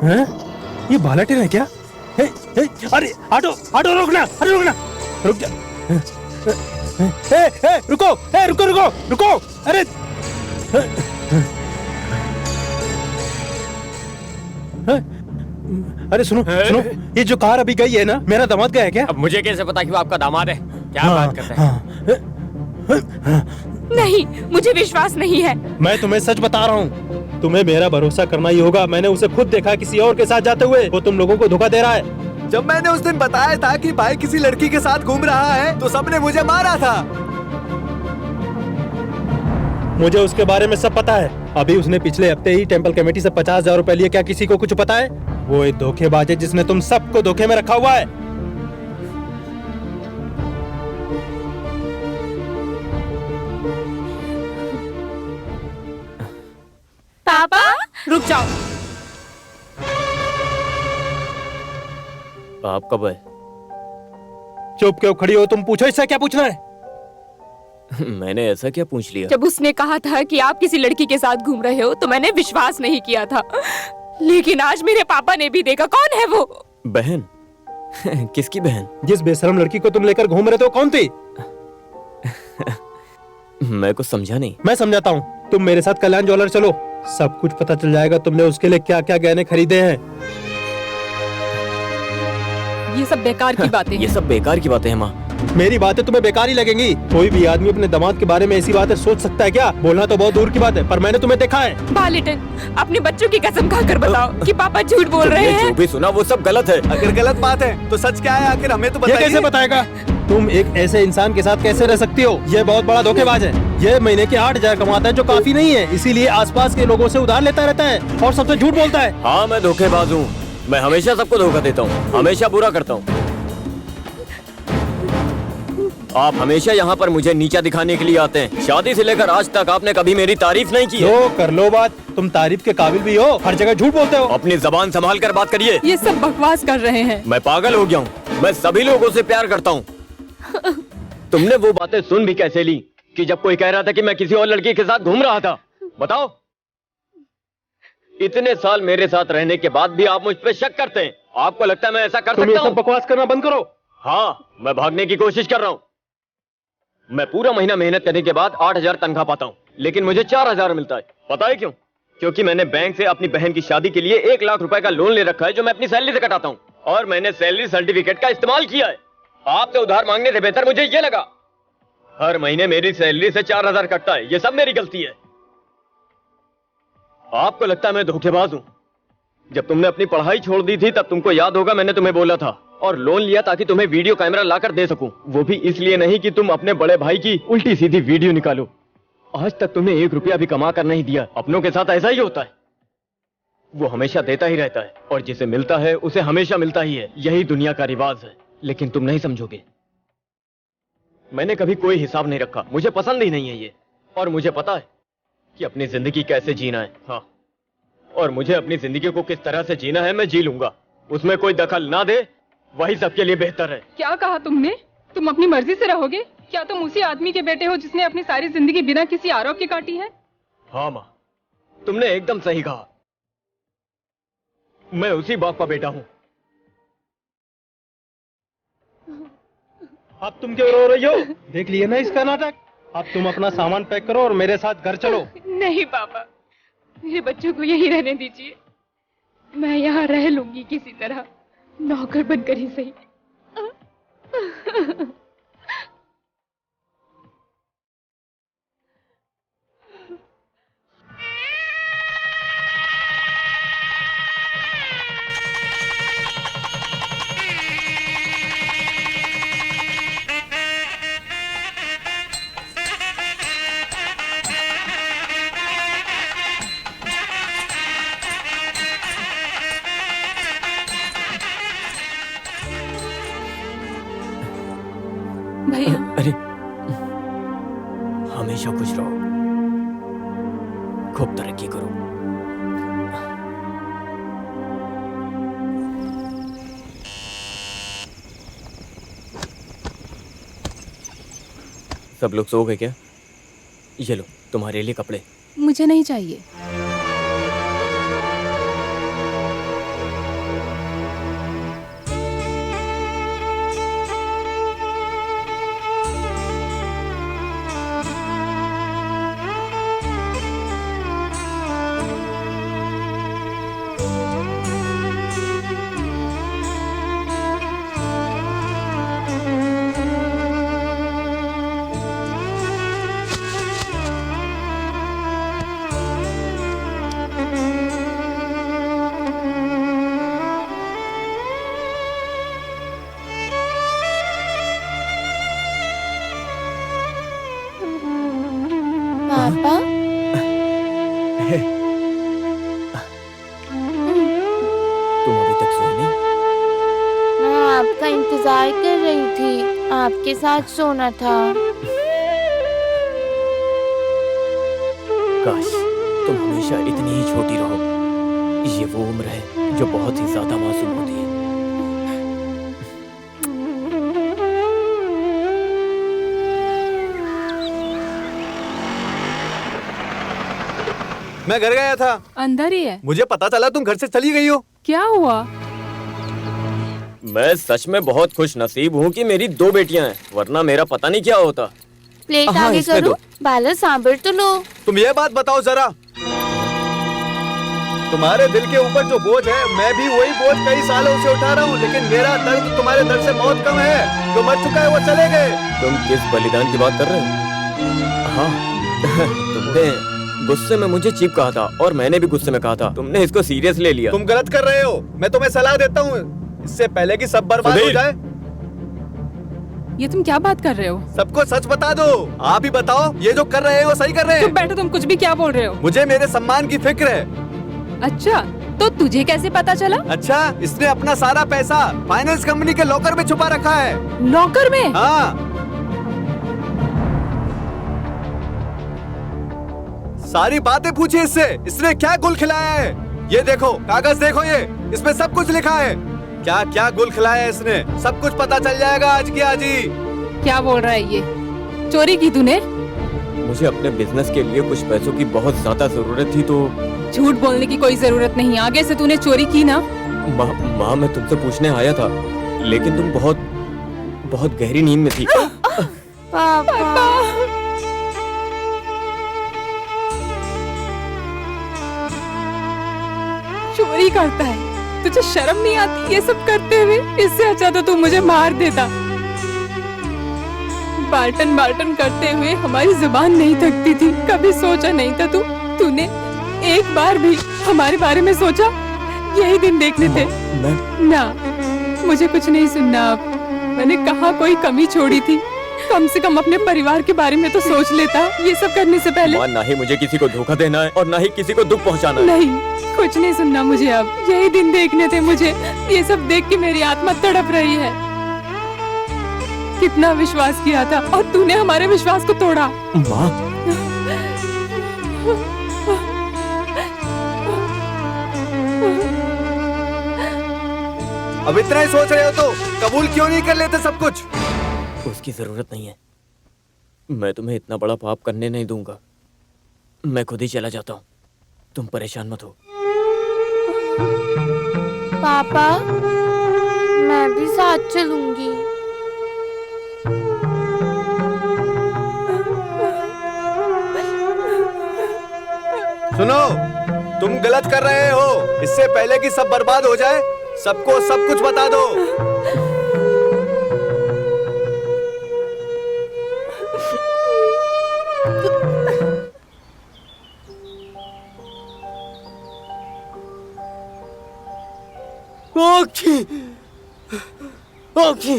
हैं? ये बालाटेन है क्या? हे, हे, अरे ऑटो ऑटो रोकना, अरे रोकना, रुक जा। रुको, रुको रुको रुको, अरे अरे सुनो सुनो, ये जो कार अभी गई है ना, मेरा दामाद का है क्या? अब मुझे कैसे पता कि वो आपका दामाद है? क्या बात करते हैं? नहीं, मुझे विश्वास नहीं है। मैं तुम्हें सच बता रहा हूँ, तुम्हें मेरा भरोसा करना ही होगा। मैंने उसे खुद देखा किसी और के साथ जाते हुए। वो तुम लोगों को धोखा दे रहा है। जब मैंने उस दिन बताया था कि भाई किसी लड़की के साथ घूम रहा है तो सबने मुझे मारा था। मुझे उसके बारे में सब पता है। अभी उसने पिछले हफ्ते ही टेम्पल कमेटी से 50,000 रुपए लिए। क्या किसी को कुछ पता है? वो एक धोखेबाज है जिसने तुम सबको धोखे में रखा हुआ है। पापा रुक जाओ। आप कब आए? चुप क्यों खड़ी हो तुम? पूछो, इससे क्या पूछना है? मैंने ऐसा क्या पूछ लिया? जब उसने कहा था कि आप किसी लड़की के साथ घूम रहे हो तो मैंने विश्वास नहीं किया था, लेकिन आज मेरे पापा ने भी देखा। कौन है वो? बहन? किसकी बहन? जिस बेशरम लड़की को तुम लेकर घूम रहे थे वो कौन थी? मैं कुछ समझा नहीं। मैं समझाता हूँ। तुम मेरे साथ कल्याण ज्वेलर चलो, सब कुछ पता चल जाएगा। तुमने उसके लिए क्या क्या गहने खरीदे हैं। ये सब बेकार की बातें हैं। ये सब बेकार की बातें हैं माँ। मेरी बातें तुम्हें बेकार ही लगेंगी। कोई भी आदमी अपने दामाद के बारे में ऐसी बातें सोच सकता है क्या? बोलना तो बहुत दूर की बात है, पर मैंने तुम्हें देखा है। बालिटन, अपने बच्चों की कसम खाकर बताओ कि पापा झूठ बोल रहे हैं। जो भी सुना वो सब गलत है। अगर गलत बात है तो सच क्या है आखिर हमें तो ये बताइए। कैसे बताएगा? तुम एक ऐसे इंसान के साथ कैसे रह सकती हो? ये बहुत बड़ा धोखेबाज है। ये महीने के 8,000 कमाता है जो काफी नहीं है, इसीलिए आसपास के लोगों से उधार लेता रहता है और सबसे झूठ बोलता है। हाँ, मैं धोखेबाज हूँ। मैं हमेशा सबको धोखा देता हूँ, हमेशा बुरा करता हूँ। आप हमेशा यहाँ पर मुझे नीचा दिखाने के लिए आते हैं। शादी से लेकर आज तक आपने कभी मेरी तारीफ नहीं की है। लो कर लो बात। तुम तारीफ के काबिल भी हो, हर जगह झूठ बोलते हो। अपनी जबान संभाल कर बात करिए। ये सब बकवास कर रहे हैं। मैं पागल हो गया हूँ। मैं सभी लोगों से प्यार करता हूँ। तुमने वो बातें सुन भी कैसे ली कि जब कोई कह रहा था कि मैं किसी और लड़की के साथ घूम रहा था? बताओ। इतने साल मेरे साथ रहने के बाद भी आप मुझ पे शक करते हैं। आपको लगता है मैं ऐसा कर तुम ये सकता सब हूँ? बकवास करना बंद करो। हाँ, मैं भागने की कोशिश कर रहा हूँ। मैं पूरा महीना मेहनत करने के बाद 8,000 तनख्वाह पाता हूँ, लेकिन मुझे 4,000 मिलता है। पता है क्यों? क्योंकि मैंने बैंक से अपनी बहन की शादी के लिए 1 लाख रुपए का लोन ले रखा है जो मैं अपनी सैलरी से कटाता हूँ, और मैंने सैलरी सर्टिफिकेट का इस्तेमाल किया है। आपसे उधार मांगने से बेहतर मुझे ये लगा। हर महीने मेरी सैलरी से 4,000 कटता है। ये सब मेरी गलती है। आपको लगता है मैं धोखेबाज हूँ? जब तुमने अपनी पढ़ाई छोड़ दी थी तब तुमको याद होगा मैंने तुम्हें बोला था, और लोन लिया ताकि तुम्हें वीडियो कैमरा लाकर दे सकूं। वो भी इसलिए नहीं कि तुम अपने बड़े भाई की उल्टी सीधी वीडियो निकालो। आज तक तुम्हें 1 रुपया भी कमा कर नहीं दिया। अपनों के साथ ऐसा ही होता है। वो हमेशा देता ही रहता है, और जिसे मिलता है उसे हमेशा मिलता ही है। यही दुनिया का रिवाज है, लेकिन तुम नहीं समझोगे। मैंने कभी कोई हिसाब नहीं रखा। मुझे पसंद ही नहीं है ये, और मुझे पता है कि अपनी जिंदगी कैसे जीना है। हाँ, और मुझे अपनी जिंदगी को किस तरह से जीना है मैं जी लूंगा। उसमें कोई दखल ना दे, वही सबके लिए बेहतर है। क्या कहा तुमने? तुम अपनी मर्जी से रहोगे? क्या तुम उसी आदमी के बेटे हो जिसने अपनी सारी जिंदगी बिना किसी आरोप के काटी है? हाँ माँ, तुमने एकदम सही कहा। मैं उसी बाप का बेटा हूँ। अब तुम क्यों रो रही हो? देख लिए ना इसका नाटक। अब तुम अपना सामान पैक करो और मेरे साथ घर चलो। नहीं पापा, मेरे बच्चों को यहीं रहने दीजिए। मैं यहाँ रह लूंगी किसी तरह, नौकर बनकर ही सही। भैया, अरे, हमेशा खुश रहो, खूब तरक्की करो। सब लोग सो गए क्या? ये लो तुम्हारे लिए कपड़े। मुझे नहीं चाहिए। तुम अभी तक सोई नहीं? मैं आपका इंतजार कर रही थी, आपके साथ सोना था। काश तुम हमेशा इतनी ही छोटी रहो। ये वो उम्र है जो बहुत ही ज्यादा मासूम होती है। मैं घर गया था, अंदर ही है। मुझे पता चला तुम घर से चली गई हो। क्या हुआ? मैं सच में बहुत खुश नसीब हूँ कि मेरी 2 बेटियां हैं, वरना मेरा पता नहीं क्या होता। प्लेट हाँ, आगे इसमें करो, दो। बाला सांभर तो लो। तुम ये बात बताओ जरा, तुम्हारे दिल के ऊपर जो बोझ है, मैं भी वही बोझ कई सालों से उठा रहा हूँ, लेकिन मेरा दर्द तुम्हारे दर्द से बहुत कम है। जो मर चुका है वो चले गए। तुम किस बलिदान की बात कर रहे हो? हाँ तुमने गुस्से में मुझे चीप कहा था और मैंने भी गुस्से में कहा था। तुमने इसको सीरियस ले लिया। तुम गलत कर रहे हो। मैं तुम्हें सलाह देता हूँ, इससे पहले कि सब बर्बाद हो सुधीर! जाए, ये तुम क्या बात कर रहे हो? सबको सच बता दो। आप ही बताओ, ये जो कर रहे हो वो सही कर रहे चुप हैं? बैठो, तुम कुछ भी क्या बोल रहे हो? मुझे मेरे सम्मान की फिक्र है। अच्छा, तो तुझे कैसे पता चला? अच्छा, इसने अपना सारा पैसा फाइनेंस कंपनी के लॉकर में छुपा रखा है। लॉकर में? हाँ, सारी बातें पूछिए इससे, इसने क्या गुल खिलाया है। ये देखो कागज देखो, ये इसमें सब कुछ लिखा है। क्या क्या गुल खिलाया है इसने, सब कुछ पता चल जाएगा आज की आज ही। क्या बोल रहा है ये? चोरी की तूने? मुझे अपने बिजनेस के लिए कुछ पैसों की बहुत ज्यादा जरूरत थी, तो झूठ बोलने की कोई जरूरत नहीं, आगे से तूने चोरी की ना? माँ मैं तुमसे पूछने आया था, लेकिन तुम बहुत बहुत गहरी नींद में थी। पापा, चोरी करता है, तुझे शर्म नहीं आती ये सब करते हुए? इससे अच्छा तो तू मुझे मार देता। बाल्टन बाल्टन करते हुए हमारी जुबान नहीं थकती थी, कभी सोचा नहीं था तूने एक बार भी हमारे बारे में सोचा? यही दिन देखने थे ना, मुझे कुछ नहीं सुनना अब। मैंने कहा कोई कमी छोड़ी थी, कम से कम अपने परिवार के बारे में तो सोच लेता ये सब करने से पहले। माँ, ना ही मुझे किसी को धोखा देना है और ना ही किसी को दुख पहुँचाना है। नहीं, कुछ नहीं सुनना मुझे अब, यही दिन देखने थे मुझे। ये सब देख के मेरी आत्मा तड़प रही है। कितना विश्वास किया था और तूने हमारे विश्वास को तोड़ा। माँ, अब इतना ही सोच रहे हो तो कबूल क्यों नहीं कर लेते सब कुछ? उसकी जरूरत नहीं है। मैं तुम्हें इतना बड़ा पाप करने नहीं दूंगा। मैं खुद ही चला जाता हूँ, तुम परेशान मत हो। पापा, मैं भी साथ चलूंगी। सुनो, तुम गलत कर रहे हो। इससे पहले कि सब बर्बाद हो जाए, सबको सब कुछ बता दो। Okay, okay.